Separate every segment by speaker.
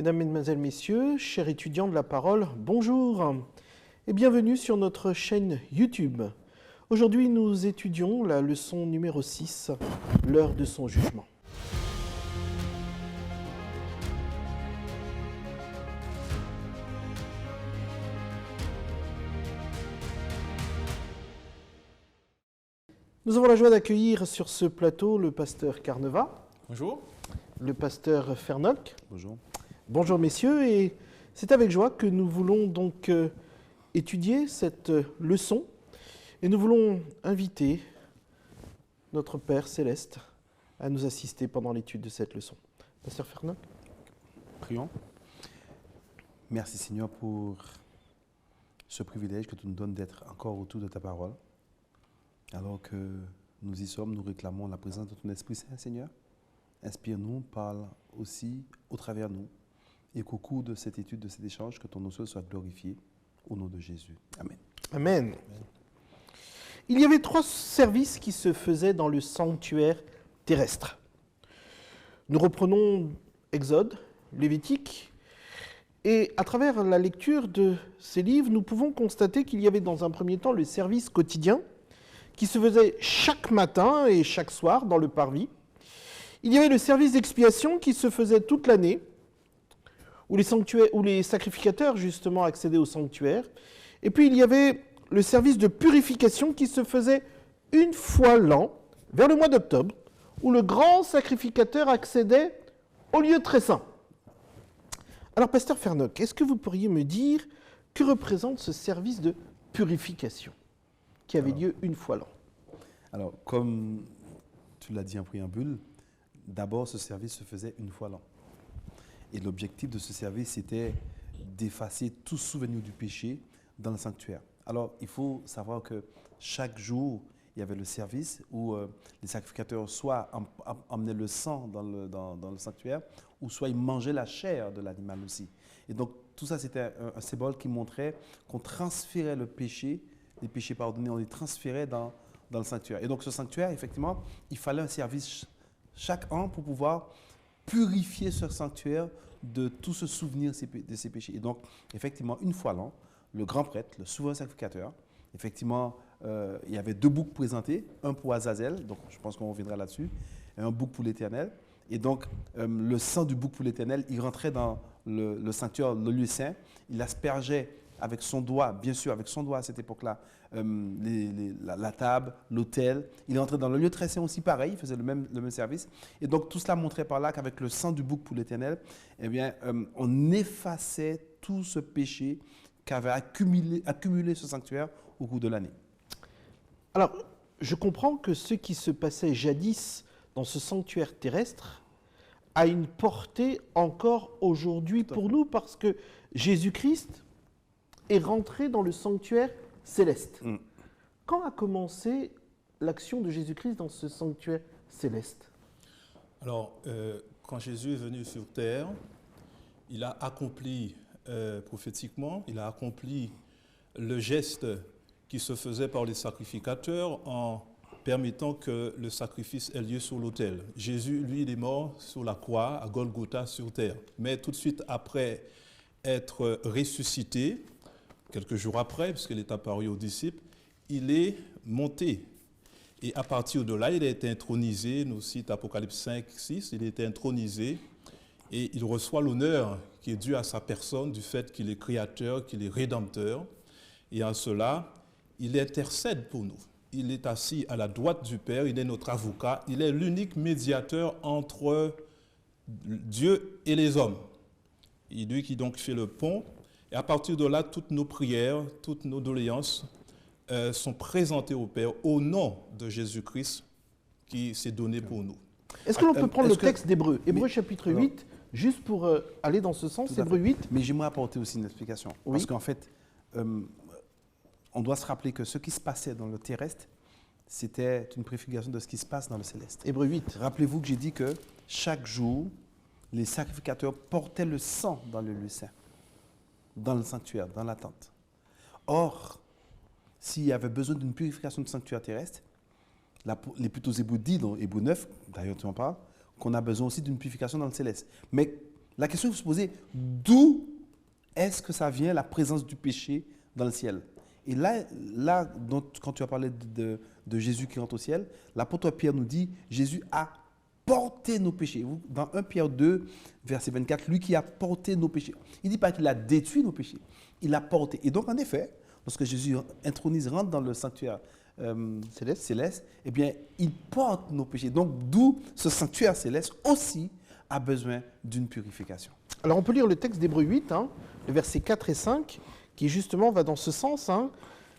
Speaker 1: Mesdames, Mesdemoiselles, Messieurs, chers étudiants de la parole, bonjour et bienvenue sur notre chaîne YouTube. Aujourd'hui, nous étudions la leçon numéro 6, l'heure de son jugement. Nous avons la joie d'accueillir sur ce plateau le pasteur Carneva.
Speaker 2: Bonjour.
Speaker 1: Le pasteur Fernoc.
Speaker 2: Bonjour.
Speaker 1: Bonjour messieurs, et c'est avec joie que nous voulons donc étudier cette leçon et nous voulons inviter notre Père Céleste à nous assister pendant l'étude de cette leçon. Pasteur Fernoc.
Speaker 2: Prions. Merci Seigneur pour ce privilège que tu nous donnes d'être encore autour de ta parole. Alors que nous y sommes, nous réclamons la présence de ton Esprit Saint, Seigneur. Inspire-nous, parle aussi au travers de nous. Et qu'au cours de cette étude, de cet échange, que ton nom soit glorifié au nom de Jésus. Amen.
Speaker 1: Amen.
Speaker 2: Amen.
Speaker 1: Il y avait 3 services qui se faisaient dans le sanctuaire terrestre. Nous reprenons Exode, Lévitique, et à travers la lecture de ces livres, nous pouvons constater qu'il y avait dans un premier temps le service quotidien qui se faisait chaque matin et chaque soir dans le parvis. Il y avait le service d'expiation qui se faisait toute l'année, où les sacrificateurs justement accédaient au sanctuaire. Et puis il y avait le service de purification qui se faisait une fois l'an, vers le mois d'octobre, où le grand sacrificateur accédait au lieu très saint. Alors pasteur Fernoc, est-ce que vous pourriez me dire que représente ce service de purification qui avait lieu une fois l'an?
Speaker 2: Alors, comme tu l'as dit en préambule, d'abord ce service se faisait une fois l'an. Et l'objectif de ce service, c'était d'effacer tout souvenir du péché dans le sanctuaire. Alors, il faut savoir que chaque jour, il y avait le service où les sacrificateurs soit emmenaient le sang dans le sanctuaire, ou soit ils mangeaient la chair de l'animal aussi. Et donc, tout ça, c'était un symbole qui montrait qu'on transférait le péché, les péchés pardonnés, on les transférait dans le sanctuaire. Et donc, ce sanctuaire, effectivement, il fallait un service chaque an pour pouvoir purifier ce sanctuaire de tout ce souvenir de ces péchés. Et donc, effectivement, une fois l'an, le grand prêtre, le souverain sacrificateur, effectivement, il y avait 2 boucs présentés, un pour Azazel, donc je pense qu'on reviendra là-dessus, et un bouc pour l'Éternel. Et donc, le sang du bouc pour l'Éternel, il rentrait dans le sanctuaire, le lieu saint, il aspergeait avec son doigt, bien sûr, avec son doigt à cette époque-là, la table, l'autel. Il est entré dans le lieu très saint aussi, pareil, il faisait le même service. Et donc, tout cela montrait par là qu'avec le sang du bouc pour l'Éternel, eh bien, on effaçait tout ce péché qu'avait accumulé ce sanctuaire au cours de l'année.
Speaker 1: Alors, je comprends que ce qui se passait jadis dans ce sanctuaire terrestre a une portée encore aujourd'hui pour nous, parce que Jésus-Christ est rentré dans le sanctuaire céleste. Quand a commencé l'action de Jésus-Christ dans ce sanctuaire céleste?
Speaker 3: Alors, quand Jésus est venu sur terre, il a accompli prophétiquement, il a accompli le geste qui se faisait par les sacrificateurs en permettant que le sacrifice ait lieu sur l'autel. Jésus, lui, il est mort sur la croix à Golgotha sur terre. Mais tout de suite après être ressuscité, quelques jours après, puisqu'il est apparu aux disciples, il est monté. Et à partir de là, il a été intronisé, nous cite Apocalypse 5, 6, il a été intronisé et il reçoit l'honneur qui est dû à sa personne du fait qu'il est créateur, qu'il est rédempteur. Et en cela, il intercède pour nous. Il est assis à la droite du Père, il est notre avocat, il est l'unique médiateur entre Dieu et les hommes. Il est lui qui donc fait le pont. Et à partir de là, toutes nos prières, toutes nos doléances sont présentées au Père au nom de Jésus-Christ qui s'est donné pour nous.
Speaker 1: Est-ce que l'on peut prendre le texte d'Hébreux, Hébreux chapitre 8, juste pour aller dans ce sens, Hébreux 8?
Speaker 2: Mais j'aimerais apporter aussi une explication.
Speaker 1: Oui.
Speaker 2: Parce qu'en fait, on doit se rappeler que ce qui se passait dans le terrestre, c'était une préfiguration de ce qui se passe dans le céleste.
Speaker 1: Hébreux 8.
Speaker 2: Rappelez-vous que j'ai dit que chaque jour, les sacrificateurs portaient le sang dans le lieu saint, dans le sanctuaire, dans la tente. Or, s'il y avait besoin d'une purification du sanctuaire terrestre, l'Épître aux Hébreux dit dans Hébreux 9, d'ailleurs tu en parles, qu'on a besoin aussi d'une purification dans le céleste. Mais La question qu'il faut se poser, d'où est-ce que ça vient la présence du péché dans le ciel? Et là quand tu as parlé de Jésus qui rentre au ciel, l'apôtre Pierre nous dit, Jésus a porté nos péchés. Dans 1 Pierre 2, verset 24, lui qui a porté nos péchés. Il ne dit pas qu'il a détruit nos péchés, il a porté. Et donc, en effet, lorsque Jésus rentre dans le sanctuaire céleste, eh bien, il porte nos péchés. Donc, d'où ce sanctuaire céleste aussi a besoin d'une purification.
Speaker 1: Alors on peut lire le texte d'Hébreux 8, le versets 4 et 5, qui justement va dans ce sens.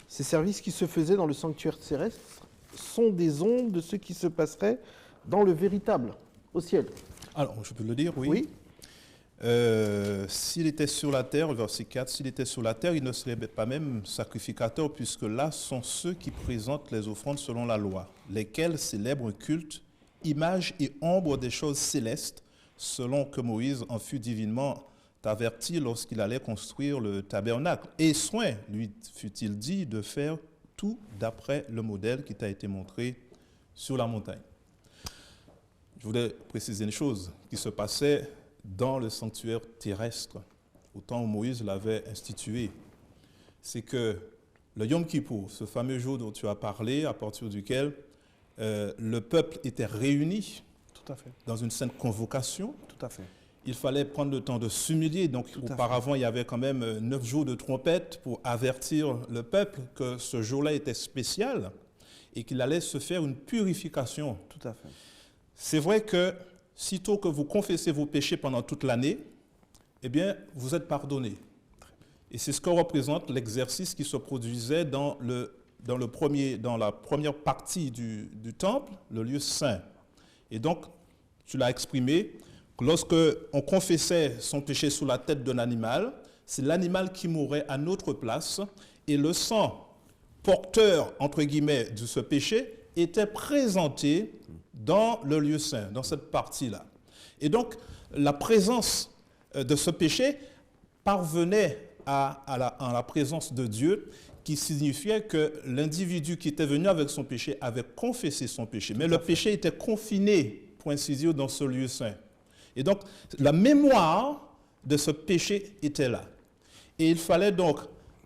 Speaker 1: Ces services qui se faisaient dans le sanctuaire terrestre sont des ondes de ce qui se passerait dans le véritable, au ciel.
Speaker 3: Alors, je peux le dire, oui.
Speaker 1: Oui.
Speaker 3: S'il était sur la terre, verset 4, s'il était sur la terre, il ne serait pas même sacrificateur, puisque là sont ceux qui présentent les offrandes selon la loi, lesquels célèbrent un culte, image et ombre des choses célestes, selon que Moïse en fut divinement averti lorsqu'il allait construire le tabernacle. Et soin, lui fut-il dit, de faire tout d'après le modèle qui t'a été montré sur la montagne. Je voudrais préciser une chose qui se passait dans le sanctuaire terrestre, au temps où Moïse l'avait institué. C'est que le Yom Kippour, ce fameux jour dont tu as parlé, à partir duquel le peuple était réuni
Speaker 2: Tout à fait.
Speaker 3: dans une sainte convocation,
Speaker 2: Tout à fait.
Speaker 3: il fallait prendre le temps de s'humilier. Donc auparavant, il y avait quand même 9 jours de trompette pour avertir le peuple que ce jour-là était spécial et qu'il allait se faire une purification.
Speaker 2: Tout à fait.
Speaker 3: C'est vrai que sitôt que vous confessez vos péchés pendant toute l'année, eh bien, vous êtes pardonné. Et c'est ce que représente l'exercice qui se produisait dans la première partie du temple, le lieu saint. Et donc, tu l'as exprimé, lorsque on confessait son péché sous la tête d'un animal, c'est l'animal qui mourait à notre place et le sang porteur, entre guillemets, de ce péché était présenté dans le lieu saint, dans cette partie-là. Et donc, la présence de ce péché parvenait à la présence de Dieu, qui signifiait que l'individu qui était venu avec son péché avait confessé son péché. Mais le péché était confiné, point ciseau, dans ce lieu saint. Et donc, la mémoire de ce péché était là. Et il fallait donc,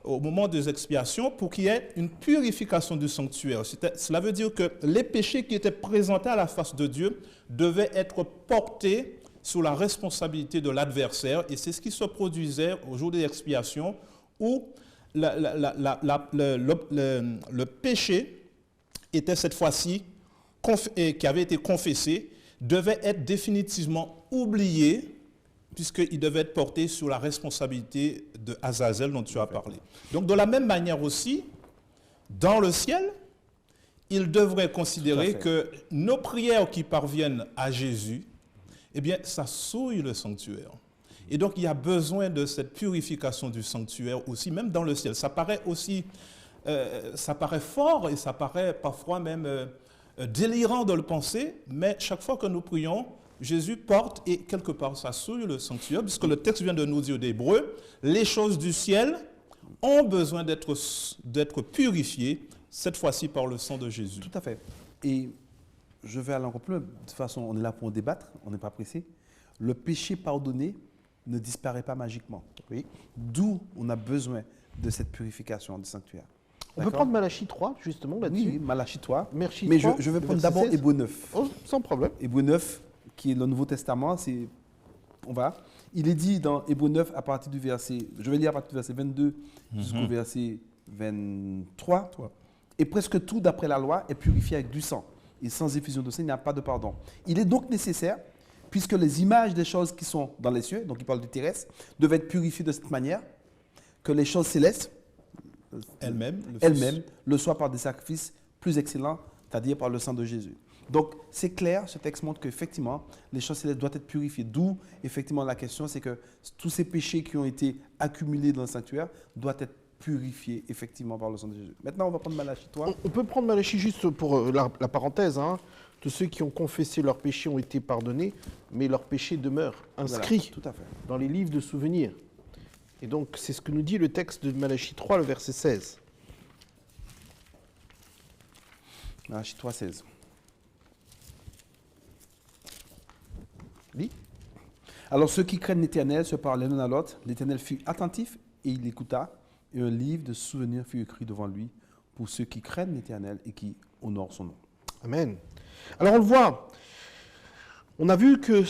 Speaker 3: au moment des expiations, pour qu'il y ait une purification du sanctuaire. Cela veut dire que les péchés qui étaient présentés à la face de Dieu devaient être portés sous la responsabilité de l'adversaire. Et c'est ce qui se produisait au jour des expiations, où le péché était cette fois-ci, qui avait été confessé, devait être définitivement oublié, puisqu'il devait être porté sous la responsabilité de Azazel dont tu as parlé. Donc de la même manière aussi, dans le ciel, il devrait considérer que nos prières qui parviennent à Jésus, eh bien, ça souille le sanctuaire. Et donc, il y a besoin de cette purification du sanctuaire aussi, même dans le ciel. Ça paraît aussi, ça paraît fort et ça paraît parfois même délirant de le penser, mais chaque fois que nous prions, Jésus porte et quelque part ça souille le sanctuaire, puisque le texte vient de nous dire d'Hébreux, les choses du ciel ont besoin d'être purifiées, cette fois-ci par le sang de Jésus.
Speaker 2: Tout à fait. Et je vais aller encore plus loin. De toute façon, on est là pour débattre, on n'est pas pressé. Le péché pardonné ne disparaît pas magiquement. Oui. D'où on a besoin de cette purification du sanctuaire.
Speaker 1: On peut prendre Malachie 3, justement, là-dessus.
Speaker 2: Oui, Malachie 3.
Speaker 1: Malachie
Speaker 2: Mais
Speaker 1: 3,
Speaker 2: je vais prendre d'abord Hébreux 9.
Speaker 1: Oh, sans problème.
Speaker 2: Hébreux 9, qui est le Nouveau Testament, il est dit dans Hébreux 9, à partir du verset, je vais lire à partir du verset 22 jusqu'au verset 23. Et presque tout, d'après la loi, est purifié avec du sang. Et sans effusion de sang, il n'y a pas de pardon. Il est donc nécessaire, puisque les images des choses qui sont dans les cieux, donc il parle du terrestre, devaient être purifiées de cette manière, que les choses célestes, elles-mêmes, le soient par des sacrifices plus excellents, c'est-à-dire par le sang de Jésus. Donc, c'est clair, ce texte montre qu'effectivement, les choses célestes doivent être purifiées. D'où, effectivement, la question, c'est que tous ces péchés qui ont été accumulés dans le sanctuaire doivent être purifiés, effectivement, par le sang de Jésus. Maintenant, on va prendre Malachie 3.
Speaker 1: On peut prendre Malachie juste pour la parenthèse. Tous ceux qui ont confessé leurs péchés ont été pardonnés, mais leurs péchés demeurent inscrits dans les livres de souvenirs. Et donc, c'est ce que nous dit le texte de Malachie 3, le verset 16.
Speaker 2: Malachie 3, 16.
Speaker 1: Lis.
Speaker 2: Alors ceux qui craignent l'Éternel se parlaient l'un à l'autre. L'Éternel fut attentif et il écouta. Et un livre de souvenirs fut écrit devant lui pour ceux qui craignent l'Éternel et qui honorent son nom.
Speaker 1: Amen. Alors on le voit, on a vu que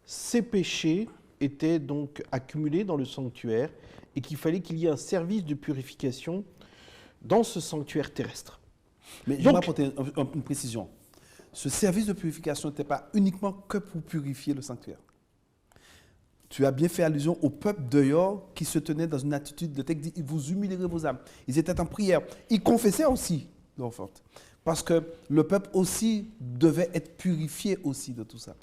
Speaker 1: ces péchés étaient donc accumulés dans le sanctuaire et qu'il fallait qu'il y ait un service de purification dans ce sanctuaire terrestre.
Speaker 2: Mais je vais apporter une précision. Ce service de purification n'était pas uniquement que pour purifier le sanctuaire. Tu as bien fait allusion au peuple dehors qui se tenait dans une attitude, le texte dit, vous humilierez vos âmes. Ils étaient en prière. Ils confessaient aussi leur faute. Parce que le peuple aussi devait être purifié aussi de tout ça.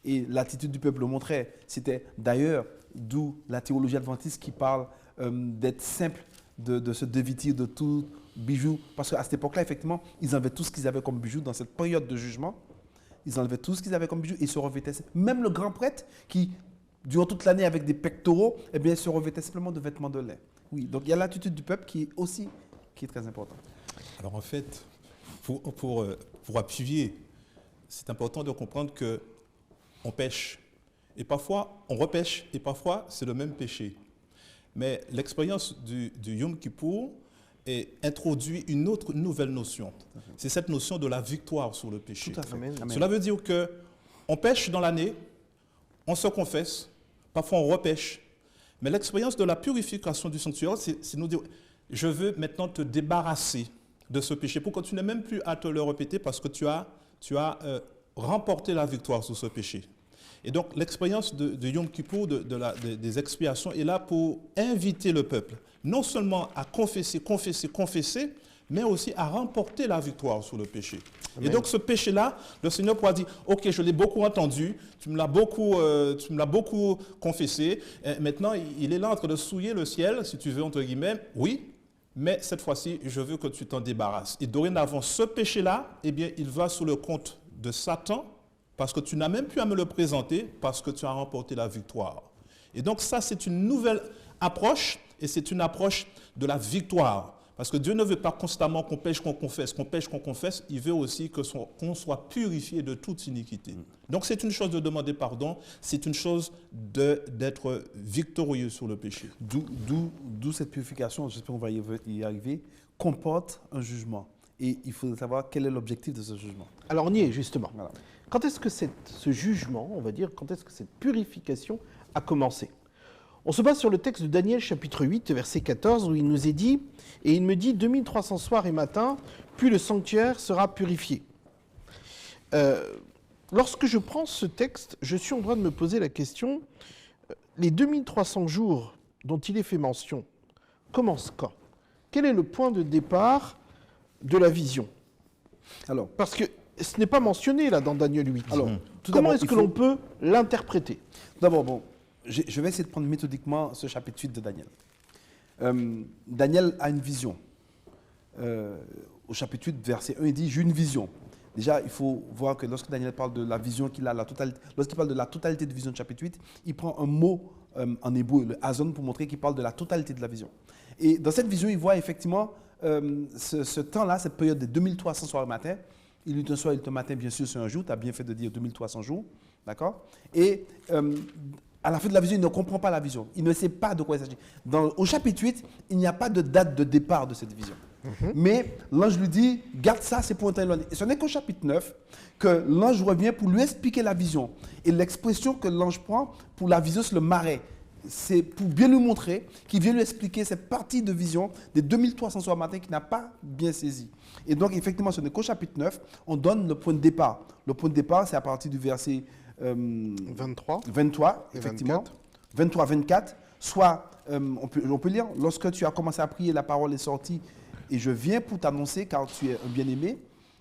Speaker 2: Et l'attitude du peuple le montrait. C'était d'ailleurs d'où la théologie adventiste qui parle d'être simple, de se dévêtir de tout bijou. Parce qu'à cette époque-là, effectivement, ils enlevaient tout ce qu'ils avaient comme bijou dans cette période de jugement. Ils enlevaient tout ce qu'ils avaient comme bijou et se revêtaient. Même le grand prêtre qui, durant toute l'année avec des pectoraux, eh bien, se revêtait simplement de vêtements de lait. Oui, donc il y a l'attitude du peuple qui est très importante.
Speaker 3: Alors en fait, pour appuyer, c'est important de comprendre qu'on pêche. Et parfois, on repêche, et parfois, c'est le même péché. Mais l'expérience du Yom Kippour introduit une autre nouvelle notion. C'est cette notion de la victoire sur le péché.
Speaker 2: Tout à fait.
Speaker 1: Amen.
Speaker 3: Cela veut dire qu'on pêche dans l'année, on se confesse, parfois on repêche. Mais l'expérience de la purification du sanctuaire, c'est nous dire, je veux maintenant te débarrasser de ce péché pour que tu n'aies même plus à te le répéter parce que tu as remporté la victoire sur ce péché. Et donc l'expérience de Yom Kippour, des expiations, est là pour inviter le peuple, non seulement à confesser, mais aussi à remporter la victoire sur le péché. Amen. Et donc ce péché-là, le Seigneur pourra dire, ok, je l'ai beaucoup entendu, tu me l'as beaucoup confessé, et maintenant il est là en train de souiller le ciel, si tu veux, entre guillemets, oui, mais cette fois-ci, je veux que tu t'en débarrasses. Et dorénavant, ce péché-là, eh bien, il va sous le compte de Satan, parce que tu n'as même plus à me le présenter, parce que tu as remporté la victoire. Et donc ça, c'est une nouvelle approche, et c'est une approche de la victoire. Parce que Dieu ne veut pas constamment qu'on pêche, qu'on confesse, il veut aussi qu'on soit purifié de toute iniquité. Donc c'est une chose de demander pardon, c'est une chose d'être victorieux sur le péché.
Speaker 2: D'où cette purification, j'espère qu'on va y arriver, comporte un jugement. Et il faut savoir quel est l'objectif de ce jugement.
Speaker 1: Alors on y est justement.
Speaker 2: Voilà.
Speaker 1: Quand est-ce que ce jugement, on va dire, quand est-ce que cette purification a commencé ? On se base sur le texte de Daniel chapitre 8, verset 14, où il nous est dit « Et il me dit 2300 soirs et matins, puis le sanctuaire sera purifié. » Lorsque je prends ce texte, je suis en droit de me poser la question, les 2300 jours dont il est fait mention commencent quand ? Quel est le point de départ de la vision ?
Speaker 2: Alors,
Speaker 1: parce que ce n'est pas mentionné là dans Daniel 8.
Speaker 2: Alors,
Speaker 1: comment est-ce que l'on peut l'interpréter ?
Speaker 2: D'abord, je vais essayer de prendre méthodiquement ce chapitre 8 de Daniel. Daniel a une vision. Au chapitre 8, verset 1, il dit « J'ai une vision ». Déjà, il faut voir que lorsque Daniel parle de la vision qu'il a, lorsqu'il parle de la totalité de vision du chapitre 8, il prend un mot en hébreu, le hazon, pour montrer qu'il parle de la totalité de la vision. Et dans cette vision, il voit effectivement ce temps-là, cette période de 2300 soirs et matin. Il eut un soir et un matin, bien sûr, sur un jour. Tu as bien fait de dire 2300 jours. D'accord ? Et à la fin de la vision, il ne comprend pas la vision. Il ne sait pas de quoi il s'agit. Au chapitre 8, il n'y a pas de date de départ de cette vision. Mais l'ange lui dit, garde ça, c'est pour un temps éloigné. Et ce n'est qu'au chapitre 9 que l'ange revient pour lui expliquer la vision. Et l'expression que l'ange prend pour la vision, c'est le marais. C'est pour bien lui montrer qu'il vient lui expliquer cette partie de vision des 2300 soirs matin qu'il n'a pas bien saisi. Et donc, effectivement, ce n'est qu'au chapitre 9, on donne le point de départ. Le point de départ, c'est à partir du verset 23, effectivement. 23, 24. Soit, on peut lire, lorsque tu as commencé à prier, la parole est sortie, et je viens pour t'annoncer, car tu es un bien-aimé.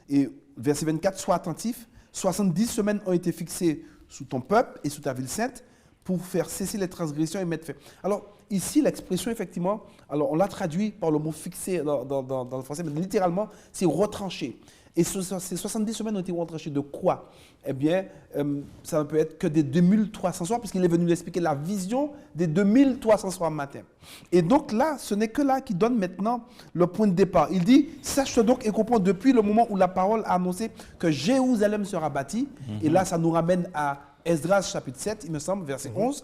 Speaker 2: Et verset 24, sois attentif. 70 semaines ont été fixées sous ton peuple et sous ta ville sainte, pour faire cesser les transgressions et mettre fin. Alors, ici, l'expression, effectivement, alors on l'a traduit par le mot fixé dans le français, mais littéralement, c'est retranché. Et ces 70 semaines ont été retranchées de quoi ? Eh bien, ça ne peut être que des 2300 soirs, puisqu'il est venu nous expliquer la vision des 2300 soirs matin. Et donc là, ce n'est que là qu'il donne maintenant le point de départ. Il dit, sache donc et comprends depuis le moment où la parole a annoncé que Jérusalem sera bâtie. Et là, ça nous ramène à Esdras chapitre 7, il me semble, verset 11.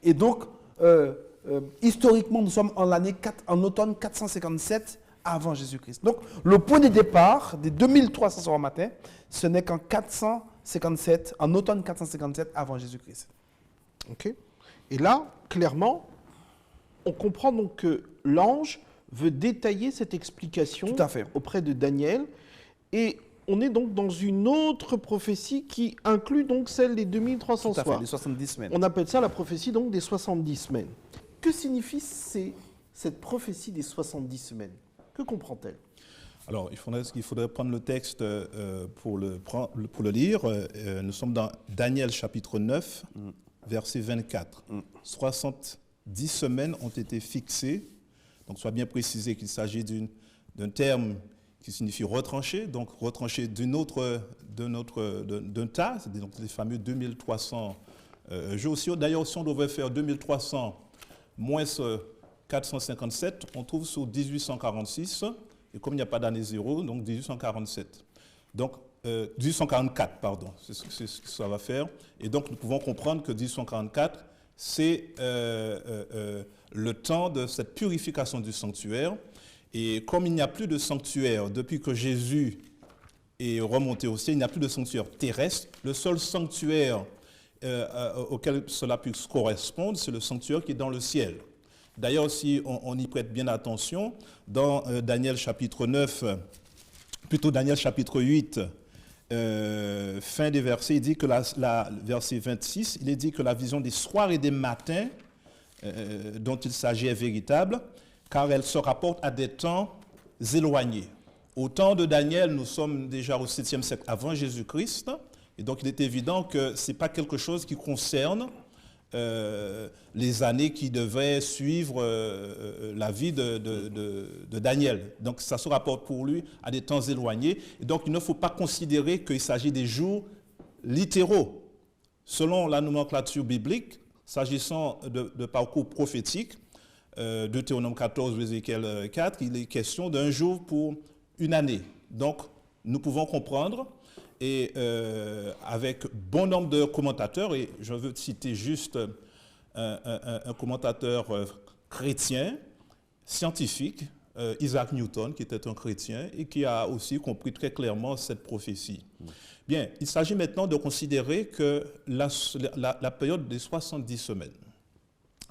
Speaker 2: Et donc, historiquement, nous sommes en automne 457 avant Jésus-Christ. Donc, le point de départ des 2300 soirs matin, ce n'est qu'en 457, en automne 457 avant Jésus-Christ.
Speaker 1: Ok. Et là, clairement, on comprend donc que l'ange veut détailler cette explication
Speaker 2: Tout à fait.
Speaker 1: auprès de Daniel. Et on est donc dans une autre prophétie qui inclut donc celle des 2300
Speaker 2: Tout à fait,
Speaker 1: soirs.
Speaker 2: les 70 semaines.
Speaker 1: On appelle ça la prophétie donc des 70 semaines. Que signifie cette prophétie des 70 semaines? Que comprend-elle?
Speaker 3: Alors, il faudrait prendre le texte pour le lire. Nous sommes dans Daniel chapitre 9, verset 24. 70 semaines ont été fixées. Donc, soit bien précisé qu'il s'agit d'un terme qui signifie retrancher, donc retrancher d'un tas, c'est donc les fameux 2300 jours. D'ailleurs, si on devrait faire 2300 moins 457, on trouve sur 1846, et comme il n'y a pas d'année zéro, donc 1847. Donc, 1844, pardon, c'est ce que ça va faire. Et donc, nous pouvons comprendre que 1844, c'est le temps de cette purification du sanctuaire. Et comme il n'y a plus de sanctuaire depuis que Jésus est remonté au ciel, il n'y a plus de sanctuaire terrestre. Le seul sanctuaire auquel cela puisse correspondre, c'est le sanctuaire qui est dans le ciel. D'ailleurs, si on y prête bien attention, dans Daniel chapitre 9, plutôt Daniel chapitre 8, fin des versets, il dit que verset 26, il est dit que la vision des soirs et des matins dont il s'agit est véritable, car elle se rapporte à des temps éloignés. Au temps de Daniel, nous sommes déjà au 7e siècle avant Jésus-Christ, et donc il est évident que ce n'est pas quelque chose qui concerne les années qui devaient suivre la vie de Daniel. Donc ça se rapporte pour lui à des temps éloignés, et donc il ne faut pas considérer qu'il s'agit des jours littéraux. Selon la nomenclature biblique, s'agissant de parcours prophétiques, Deutéronome 14, Ézéchiel 4, il est question d'un jour pour une année. Donc, nous pouvons comprendre, et avec bon nombre de commentateurs, et je veux citer juste un commentateur chrétien, scientifique, Isaac Newton, qui était un chrétien, et qui a aussi compris très clairement cette prophétie. Bien, il s'agit maintenant de considérer que la période des 70 semaines,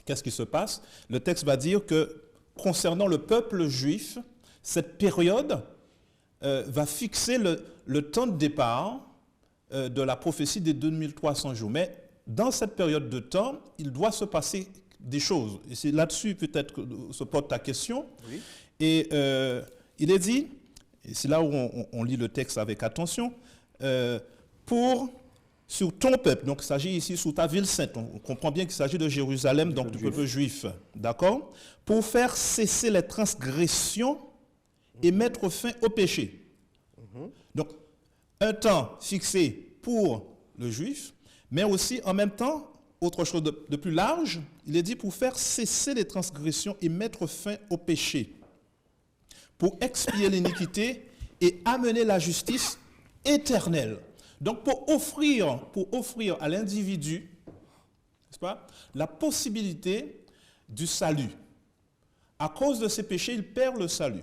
Speaker 3: qu'est-ce qui se passe? Le texte va dire que concernant le peuple juif, cette période va fixer le temps de départ de la prophétie des 2300 jours. Mais dans cette période de temps, il doit se passer des choses. Et c'est là-dessus peut-être que se porte ta question. Oui. Et il est dit, et c'est là où on lit le texte avec attention, sur ton peuple, donc il s'agit ici sur ta ville sainte, on comprend bien qu'il s'agit de Jérusalem, donc du peuple juif, d'accord, pour faire cesser les transgressions et mettre fin au péché. Donc, un temps fixé pour le juif, mais aussi en même temps, autre chose de plus large, il est dit pour faire cesser les transgressions et mettre fin au péché, pour expier l'iniquité et amener la justice éternelle. Donc, pour offrir à l'individu, n'est-ce pas, la possibilité du salut. À cause de ses péchés, il perd le salut.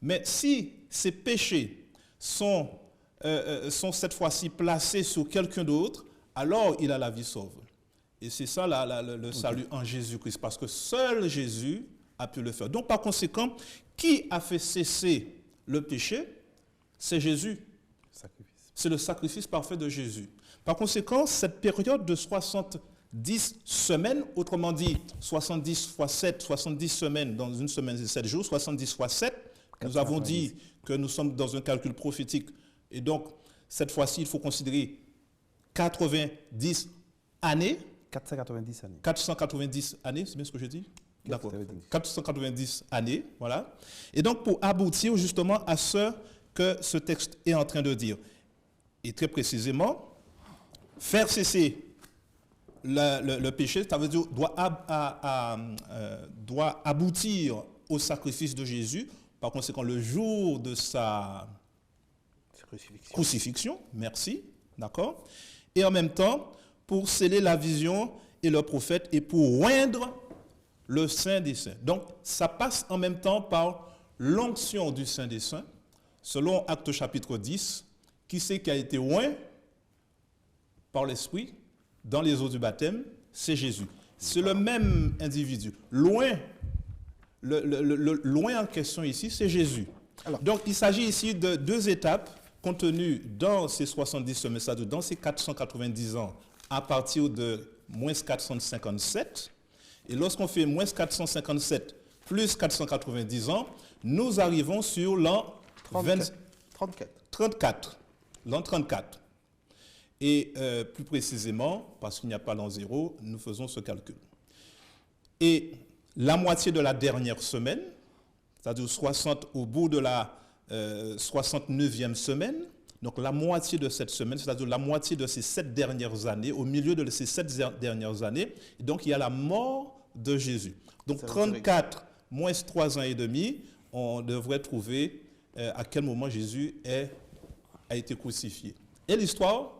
Speaker 3: Mais si ces péchés sont cette fois-ci placés sur quelqu'un d'autre, alors il a la vie sauve. Et c'est ça le salut en Jésus-Christ, parce que seul Jésus a pu le faire. Donc, par conséquent, qui a fait cesser le péché? C'est Jésus. C'est le sacrifice parfait de Jésus. Par conséquent, cette période de 70 semaines, autrement dit 70 fois 7, 70 semaines dans une semaine et 7 jours, 70 fois 7, nous avons dit que nous sommes dans un calcul prophétique. Et donc, cette fois-ci, il faut considérer 90 années.
Speaker 2: 490 années.
Speaker 3: 490 années, c'est bien ce que je dis? D'accord. 490 années, voilà. Et donc, pour aboutir justement à ce que ce texte est en train de dire. Et très précisément, faire cesser le péché, ça veut dire doit aboutir au sacrifice de Jésus. Par conséquent, le jour de sa crucifixion, merci, d'accord. Et en même temps, pour sceller la vision et le prophète et pour oindre le Saint des Saints. Donc, ça passe en même temps par l'onction du Saint des Saints, selon Actes chapitre 10, qui c'est qui a été oint par l'Esprit dans les eaux du baptême? C'est Jésus. C'est le même individu. Loin en question ici, c'est Jésus.
Speaker 1: Alors,
Speaker 3: donc, il s'agit ici de deux étapes contenues dans ces 70 semaines, c'est-à-dire dans ces 490 ans, à partir de moins 457. Et lorsqu'on fait moins 457 plus 490 ans, nous arrivons sur l'an 34. L'an 34. Et plus précisément, parce qu'il n'y a pas l'an 0, nous faisons ce calcul. Et la moitié de la dernière semaine, c'est-à-dire 60 au bout de la 69e semaine, donc la moitié de cette semaine, c'est-à-dire la moitié de ces 7 dernières années, au milieu de ces 7 dernières années, donc il y a la mort de Jésus. Donc 34 moins 3 ans et demi, on devrait trouver à quel moment Jésus a été crucifié. Et l'histoire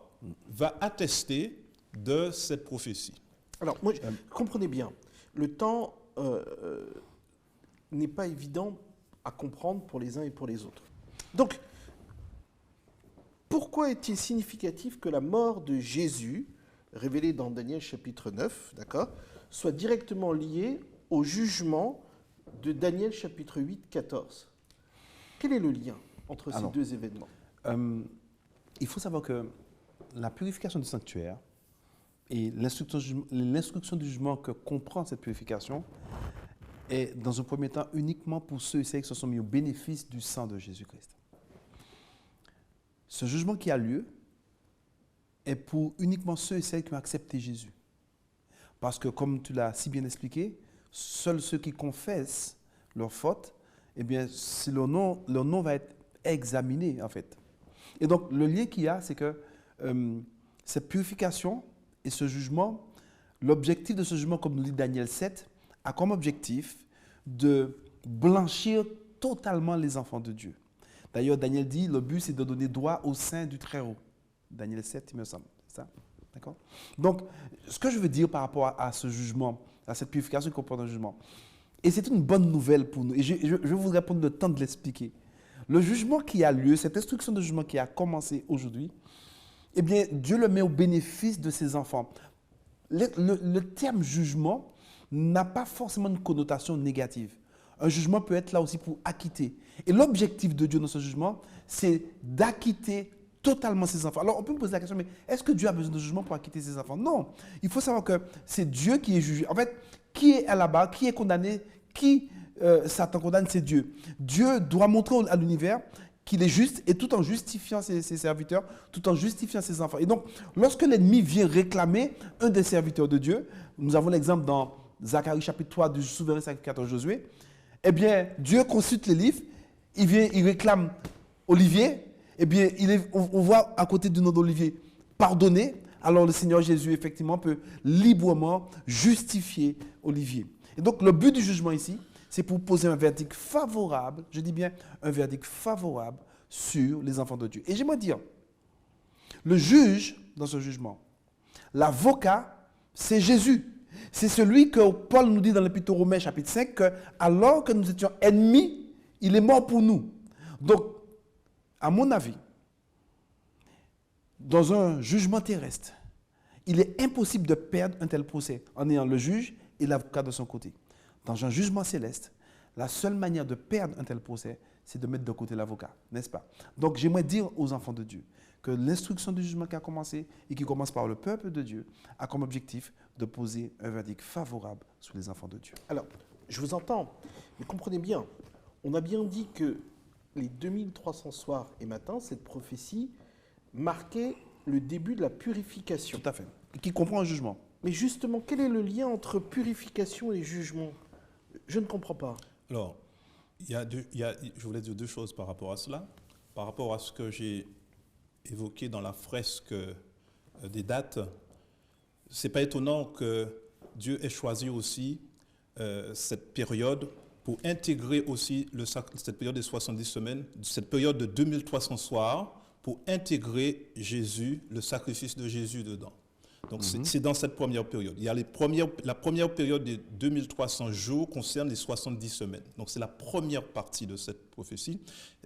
Speaker 3: va attester de cette prophétie.
Speaker 1: Alors, moi, comprenez bien, le temps n'est pas évident à comprendre pour les uns et pour les autres. Donc, pourquoi est-il significatif que la mort de Jésus, révélée dans Daniel chapitre 9, d'accord, soit directement liée au jugement de Daniel chapitre 8, 14 ? Quel est le lien entre ces deux événements ?
Speaker 2: Il faut savoir que la purification du sanctuaire et l'instruction du jugement que comprend cette purification est, dans un premier temps, uniquement pour ceux et celles qui se sont mis au bénéfice du sang de Jésus-Christ. Ce jugement qui a lieu est pour uniquement ceux et celles qui ont accepté Jésus. Parce que, comme tu l'as si bien expliqué, seuls ceux qui confessent leur faute, eh bien, si leur nom va être examiné, en fait. Et donc, le lien qu'il y a, c'est que cette purification et ce jugement, l'objectif de ce jugement, comme nous dit Daniel 7, a comme objectif de blanchir totalement les enfants de Dieu. D'ailleurs, Daniel dit, le but, c'est de donner droit au sein du Très-Haut. Daniel 7, il me semble. C'est ça? D'accord? Donc, ce que je veux dire par rapport à ce jugement, à cette purification qui comprend un jugement, et c'est une bonne nouvelle pour nous, et je voudrais prendre le temps de l'expliquer. Le jugement qui a lieu, cette instruction de jugement qui a commencé aujourd'hui, eh bien, Dieu le met au bénéfice de ses enfants. Le terme jugement n'a pas forcément une connotation négative. Un jugement peut être là aussi pour acquitter. Et l'objectif de Dieu dans ce jugement, c'est d'acquitter totalement ses enfants. Alors, on peut me poser la question, mais est-ce que Dieu a besoin de jugement pour acquitter ses enfants? Non. Il faut savoir que c'est Dieu qui est jugé. En fait, qui est à la barre, qui est condamné, qui Satan condamne, c'est Dieu. Dieu doit montrer à l'univers qu'il est juste, et tout en justifiant ses serviteurs, tout en justifiant ses enfants. Et donc, lorsque l'ennemi vient réclamer un des serviteurs de Dieu, nous avons l'exemple dans Zacharie chapitre 3 du souverain sacrificateur Josué, eh bien, Dieu consulte les livres, il réclame Olivier, eh bien, on voit à côté du nom d'Olivier pardonner, alors le Seigneur Jésus, effectivement, peut librement justifier Olivier. Et donc, le but du jugement ici, c'est pour poser un verdict favorable, je dis bien un verdict favorable sur les enfants de Dieu. Et j'aimerais dire, le juge dans ce jugement, l'avocat, c'est Jésus. C'est celui que Paul nous dit dans l'Épître aux Romains chapitre 5, que alors que nous étions ennemis, il est mort pour nous. Donc, à mon avis, dans un jugement terrestre, il est impossible de perdre un tel procès en ayant le juge et l'avocat de son côté. Dans un jugement céleste, la seule manière de perdre un tel procès, c'est de mettre de côté l'avocat, n'est-ce pas? Donc j'aimerais dire aux enfants de Dieu que l'instruction du jugement qui a commencé et qui commence par le peuple de Dieu a comme objectif de poser un verdict favorable sur les enfants de Dieu.
Speaker 1: Alors, je vous entends, mais comprenez bien, on a bien dit que les 2300 soirs et matins, cette prophétie marquait le début de la purification.
Speaker 2: Tout à fait. Qui comprend un jugement.
Speaker 1: Mais justement, quel est le lien entre purification et jugement? Je ne comprends pas.
Speaker 3: Alors, je voulais dire deux choses par rapport à cela. Par rapport à ce que j'ai évoqué dans la fresque des dates, ce n'est pas étonnant que Dieu ait choisi aussi cette période pour intégrer aussi cette période des 70 semaines, cette période de 2300 soirs, pour intégrer Jésus, le sacrifice de Jésus dedans. Donc c'est dans cette première période. Il y a la première période des 2300 jours concerne les 70 semaines. Donc c'est la première partie de cette prophétie.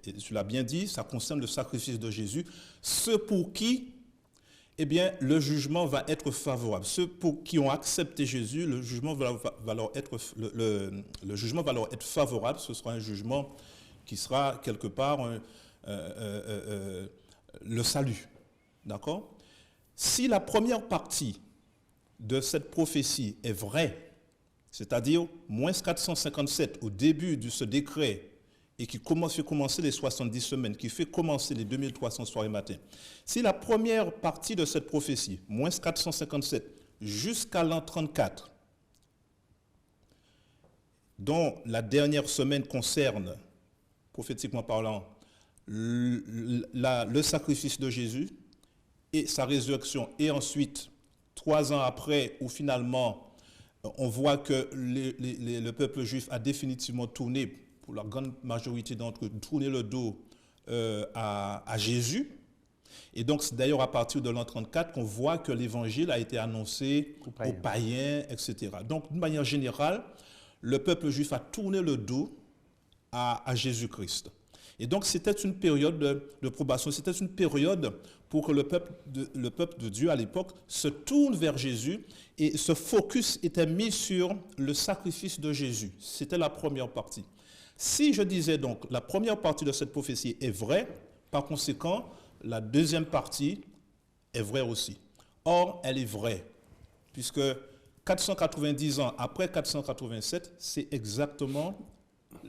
Speaker 3: Et tu l'as bien dit, ça concerne le sacrifice de Jésus. Ceux pour qui, eh bien, le jugement va être favorable. Ceux pour qui ont accepté Jésus, le jugement va leur être, le jugement va leur être favorable. Ce sera un jugement qui sera quelque part le salut. D'accord ? Si la première partie de cette prophétie est vraie, c'est-à-dire moins 457 au début de ce décret et qui fait commencer les 70 semaines, qui fait commencer les 2300 soirs et matins, si la première partie de cette prophétie, moins 457 jusqu'à l'an 34, dont la dernière semaine concerne, prophétiquement parlant, le sacrifice de Jésus, et sa résurrection, et ensuite, 3 ans après, où finalement, on voit que le peuple juif a définitivement tourné, pour la grande majorité d'entre eux, tourné le dos à Jésus. Et donc, c'est d'ailleurs à partir de l'an 34 qu'on voit que l'évangile a été annoncé aux païens, etc. Donc, d'une manière générale, le peuple juif a tourné le dos à Jésus-Christ. Et donc, c'était une période de probation, c'était une période pour que le peuple de Dieu à l'époque se tourne vers Jésus et ce focus était mis sur le sacrifice de Jésus. C'était la première partie. Si je disais donc, la première partie de cette prophétie est vraie, par conséquent, la deuxième partie est vraie aussi. Or, elle est vraie, puisque 490 ans après 487, c'est exactement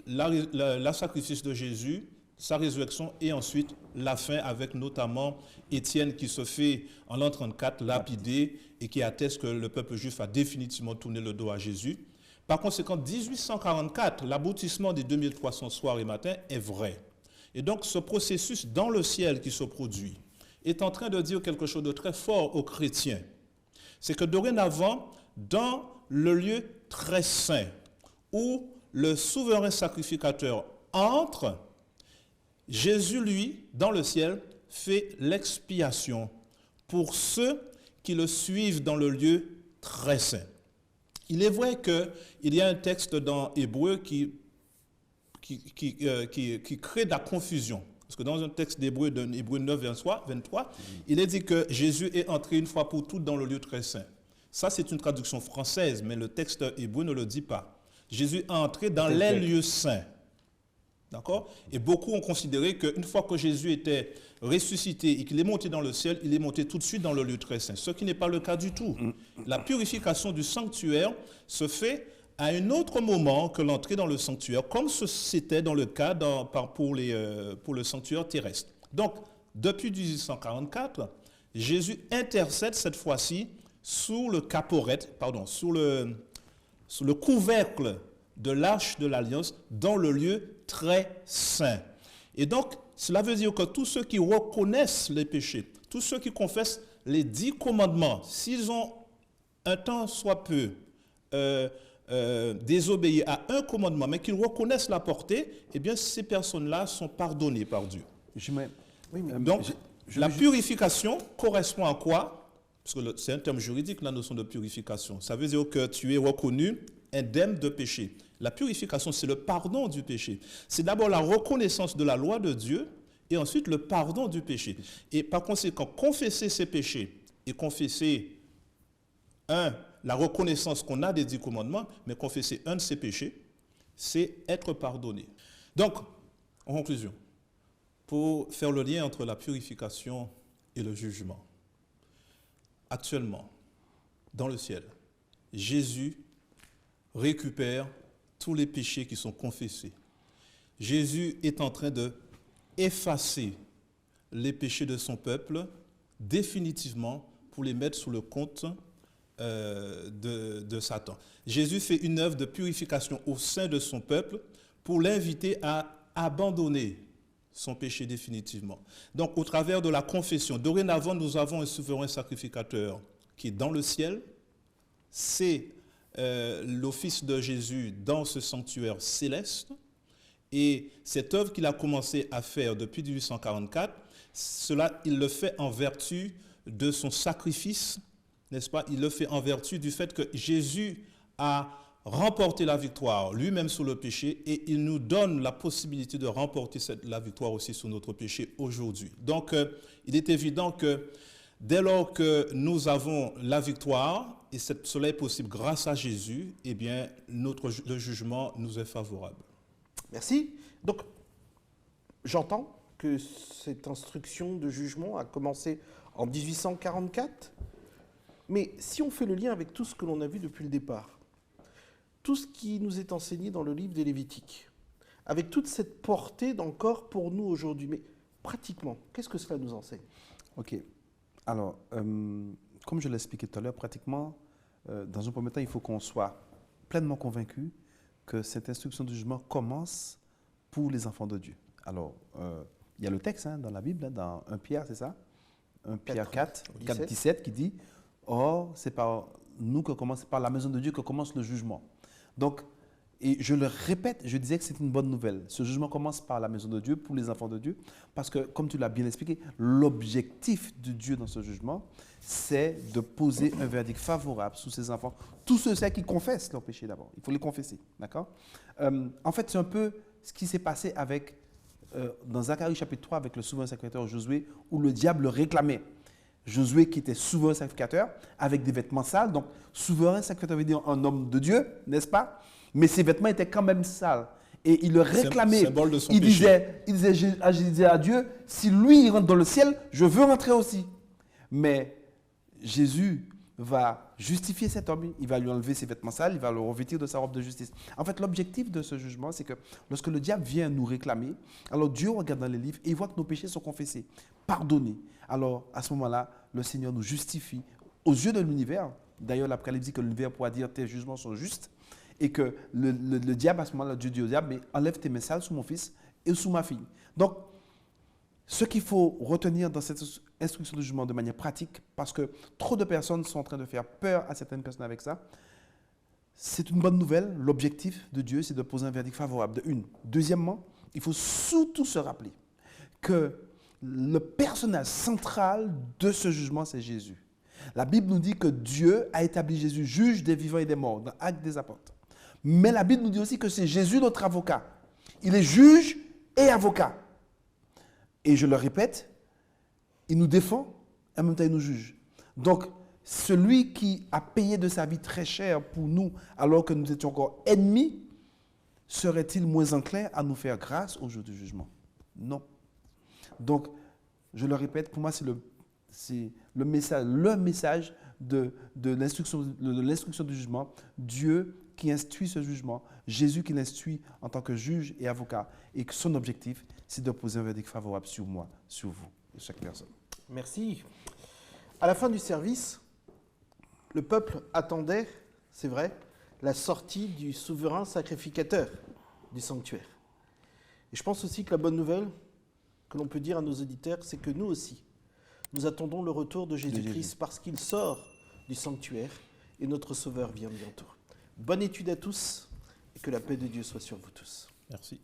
Speaker 3: la sacrifice de Jésus, sa résurrection et ensuite la fin avec notamment Étienne qui se fait en l'an 34 lapidé et qui atteste que le peuple juif a définitivement tourné le dos à Jésus. Par conséquent, 1844, l'aboutissement des 2300 soirs et matins est vrai. Et donc ce processus dans le ciel qui se produit est en train de dire quelque chose de très fort aux chrétiens. C'est que dorénavant, dans le lieu très saint où le souverain sacrificateur entre, Jésus, lui, dans le ciel, fait l'expiation pour ceux qui le suivent dans le lieu très saint. Il est vrai qu'il y a un texte dans Hébreu qui crée de la confusion. Parce que dans un texte d'Hébreu, Hébreu 9, 23, il est dit que Jésus est entré une fois pour toutes dans le lieu très saint. Ça, c'est une traduction française, mais le texte hébreu ne le dit pas. Jésus est entré dans les lieux saints. D'accord ? Et beaucoup ont considéré qu'une fois que Jésus était ressuscité et qu'il est monté dans le ciel, il est monté tout de suite dans le lieu très saint. Ce qui n'est pas le cas du tout. La purification du sanctuaire se fait à un autre moment que l'entrée dans le sanctuaire, comme c'était dans le cas pour le sanctuaire terrestre. Donc, depuis 1844, Jésus intercède cette fois-ci sous le couvercle de l'arche de l'Alliance dans le lieu très saint. Et donc, cela veut dire que tous ceux qui reconnaissent les péchés, tous ceux qui confessent les 10 commandements, s'ils ont un temps soit peu désobéi à un commandement, mais qu'ils reconnaissent la portée, eh bien, ces personnes-là sont pardonnées par Dieu. Donc, la purification correspond à quoi? Parce que c'est un terme juridique, la notion de purification. Ça veut dire que tu es reconnu indemne de péché. La purification, c'est le pardon du péché. C'est d'abord la reconnaissance de la loi de Dieu et ensuite le pardon du péché. Et par conséquent, confesser ses péchés et confesser, la reconnaissance qu'on a des 10 commandements, mais confesser un de ses péchés, c'est être pardonné. Donc, en conclusion, pour faire le lien entre la purification et le jugement, actuellement, dans le ciel, Jésus récupère tous les péchés qui sont confessés. Jésus est en train de effacer les péchés de son peuple définitivement pour les mettre sous le compte de Satan. Jésus fait une œuvre de purification au sein de son peuple pour l'inviter à abandonner son péché définitivement. Donc, au travers de la confession, dorénavant, nous avons un souverain sacrificateur qui est dans le ciel. C'est l'office de Jésus dans ce sanctuaire céleste. Et cette œuvre qu'il a commencé à faire depuis 1844, cela, il le fait en vertu de son sacrifice n'est-ce pas? Il le fait en vertu du fait que Jésus a remporté la victoire lui-même sur le péché et il nous donne la possibilité de remporter la victoire aussi sur notre péché aujourd'hui. Donc, il est évident que dès lors que nous avons la victoire, et cela est possible grâce à Jésus, eh bien, le jugement nous est favorable.
Speaker 1: Merci. Donc, j'entends que cette instruction de jugement a commencé en 1844, mais si on fait le lien avec tout ce que l'on a vu depuis le départ, tout ce qui nous est enseigné dans le livre des Lévitiques, avec toute cette portée d'encore pour nous aujourd'hui, mais pratiquement, qu'est-ce que cela nous enseigne?
Speaker 2: Ok. Alors, comme je l'ai expliqué tout à l'heure, pratiquement, dans un premier temps, il faut qu'on soit pleinement convaincu que cette instruction du jugement commence pour les enfants de Dieu. Alors, il y a le texte dans la Bible, dans 1 Pierre, c'est ça? 1 Pierre 4, 17 qui dit « Or, c'est par nous que commence, par la maison de Dieu que commence le jugement. » Donc, et je le répète, je disais que c'est une bonne nouvelle. Ce jugement commence par la maison de Dieu, pour les enfants de Dieu, parce que, comme tu l'as bien expliqué, l'objectif de Dieu dans ce jugement, c'est de poser un verdict favorable sur ses enfants. Tous ceux qui confessent leur péché d'abord. Il faut les confesser, d'accord? En fait, c'est un peu ce qui s'est passé avec, dans Zacharie chapitre 3, avec le souverain sacrificateur Josué, où le diable le réclamait. Josué qui était souverain sacrificateur, avec des vêtements sales. Donc, souverain sacrificateur veut dire un homme de Dieu, n'est-ce pas? Mais ses vêtements étaient quand même sales. Et il le réclamait.
Speaker 3: Symbole de son
Speaker 2: il
Speaker 3: péché.
Speaker 2: disait à Dieu, si lui il rentre dans le ciel, je veux rentrer aussi. Mais Jésus va justifier cet homme, il va lui enlever ses vêtements sales, il va le revêtir de sa robe de justice. En fait, l'objectif de ce jugement, c'est que lorsque le diable vient nous réclamer, alors Dieu regarde dans les livres et il voit que nos péchés sont confessés, pardonnés. Alors, à ce moment-là, le Seigneur nous justifie aux yeux de l'univers. D'ailleurs, l'Apocalypse dit que l'univers pourra dire tes jugements sont justes. Et que le diable, à ce moment-là, Dieu dit au diable, mais enlève tes mains sales sous mon fils et sous ma fille. Donc, ce qu'il faut retenir dans cette instruction de jugement de manière pratique, parce que trop de personnes sont en train de faire peur à certaines personnes avec ça, c'est une bonne nouvelle. L'objectif de Dieu, c'est de poser un verdict favorable, de une. Deuxièmement, il faut surtout se rappeler que le personnage central de ce jugement, c'est Jésus. La Bible nous dit que Dieu a établi Jésus juge des vivants et des morts, dans Actes des Apôtres. Mais la Bible nous dit aussi que c'est Jésus notre avocat. Il est juge et avocat. Et je le répète, il nous défend, en même temps il nous juge. Donc, celui qui a payé de sa vie très cher pour nous, alors que nous étions encore ennemis, serait-il moins enclin à nous faire grâce au jour du jugement? Non. Donc, je le répète, pour moi, c'est le message de l'instruction du jugement. Dieu qui instruit ce jugement, Jésus qui l'instruit en tant que juge et avocat, et que son objectif, c'est de poser un verdict favorable sur moi, sur vous, sur chaque personne.
Speaker 1: Merci. À la fin du service, le peuple attendait, c'est vrai, la sortie du souverain sacrificateur du sanctuaire. Et je pense aussi que la bonne nouvelle que l'on peut dire à nos auditeurs, c'est que nous aussi, nous attendons le retour de Jésus-Christ parce qu'il sort du sanctuaire et notre Sauveur vient bientôt. Bonne étude à tous et que la paix de Dieu soit sur vous tous.
Speaker 3: Merci.